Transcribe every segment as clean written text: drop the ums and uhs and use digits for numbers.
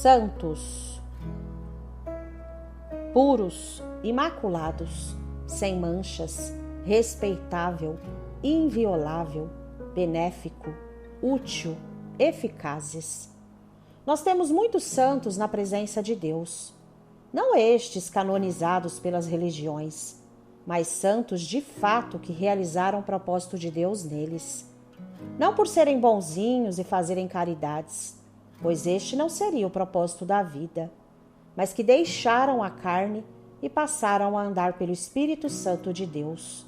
santos, puros, imaculados, sem manchas, respeitável, inviolável, benéfico, útil, eficazes. Nós temos muitos santos na presença de Deus, não estes canonizados pelas religiões, mas santos de fato que realizaram o propósito de Deus neles. Não por serem bonzinhos e fazerem caridades, pois este não seria o propósito da vida, mas que deixaram a carne e passaram a andar pelo Espírito Santo de Deus.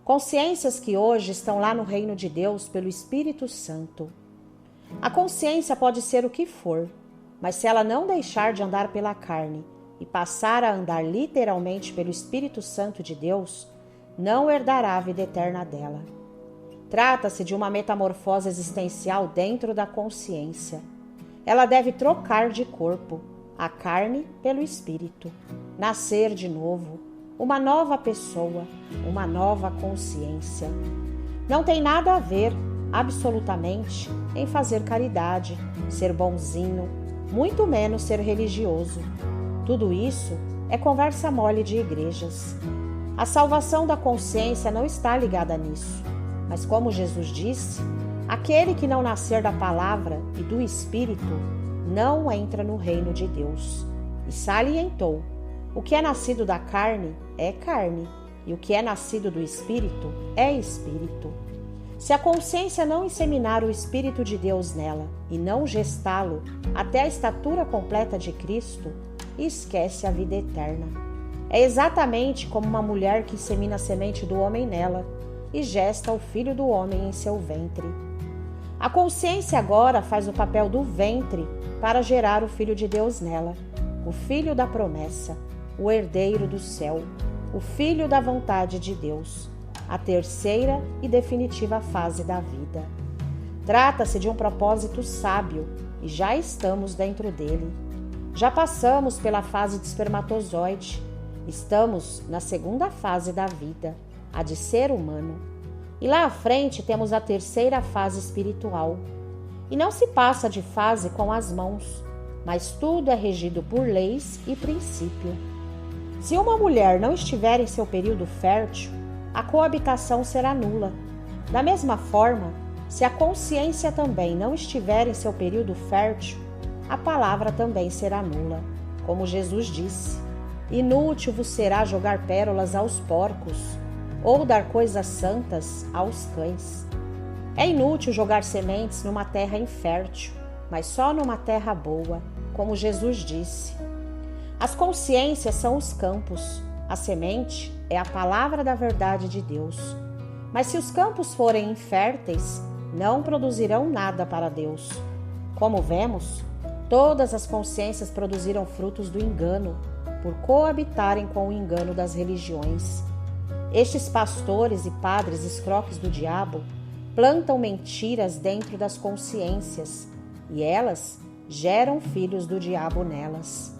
Consciências que hoje estão lá no reino de Deus pelo Espírito Santo. A consciência pode ser o que for, mas se ela não deixar de andar pela carne e passar a andar literalmente pelo Espírito Santo de Deus, não herdará a vida eterna dela. Trata-se de uma metamorfose existencial dentro da consciência. Ela deve trocar de corpo, a carne pelo espírito, nascer de novo, uma nova pessoa, uma nova consciência. Não tem nada a ver, absolutamente, em fazer caridade, ser bonzinho, muito menos ser religioso. Tudo isso é conversa mole de igrejas. A salvação da consciência não está ligada nisso, mas como Jesus disse, aquele que não nascer da palavra e do Espírito não entra no reino de Deus. E salientou: o que é nascido da carne é carne, e o que é nascido do Espírito é Espírito. Se a consciência não inseminar o Espírito de Deus nela e não gestá-lo até a estatura completa de Cristo, esquece a vida eterna. É exatamente como uma mulher que insemina a semente do homem nela e gesta o filho do homem em seu ventre. A consciência agora faz o papel do ventre para gerar o Filho de Deus nela, o Filho da promessa, o herdeiro do céu, o Filho da vontade de Deus, a terceira e definitiva fase da vida. Trata-se de um propósito sábio e já estamos dentro dele. Já passamos pela fase de espermatozoide, estamos na segunda fase da vida, a de ser humano. E lá à frente temos a terceira fase espiritual. E não se passa de fase com as mãos, mas tudo é regido por leis e princípio. Se uma mulher não estiver em seu período fértil, a coabitação será nula. Da mesma forma, se a consciência também não estiver em seu período fértil, a palavra também será nula. Como Jesus disse: inútil vos será jogar pérolas aos porcos, ou dar coisas santas aos cães. É inútil jogar sementes numa terra infértil, mas só numa terra boa, como Jesus disse. As consciências são os campos, a semente é a palavra da verdade de Deus. Mas se os campos forem inférteis, não produzirão nada para Deus. Como vemos, todas as consciências produziram frutos do engano, por coabitarem com o engano das religiões. Estes pastores e padres escroques do diabo plantam mentiras dentro das consciências e elas geram filhos do diabo nelas.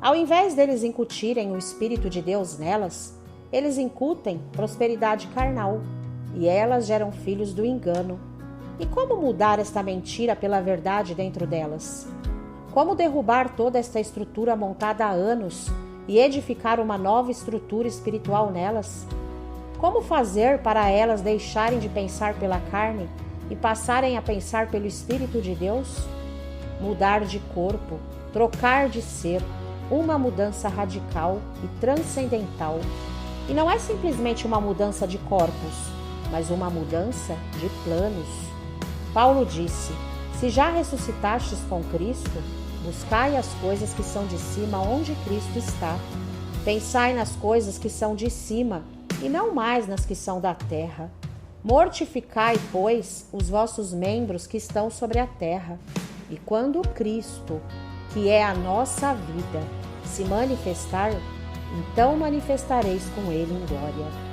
Ao invés deles incutirem o Espírito de Deus nelas, eles incutem prosperidade carnal e elas geram filhos do engano. E como mudar esta mentira pela verdade dentro delas? Como derrubar toda esta estrutura montada há anos e edificar uma nova estrutura espiritual nelas? Como fazer para elas deixarem de pensar pela carne e passarem a pensar pelo Espírito de Deus? Mudar de corpo, trocar de ser, uma mudança radical e transcendental. E não é simplesmente uma mudança de corpos, mas uma mudança de planos. Paulo disse: se já ressuscitastes com Cristo, buscai as coisas que são de cima onde Cristo está. Pensai nas coisas que são de cima e não mais nas que são da terra. Mortificai, pois, os vossos membros que estão sobre a terra. E quando Cristo, que é a nossa vida, se manifestar, então manifestareis com ele em glória.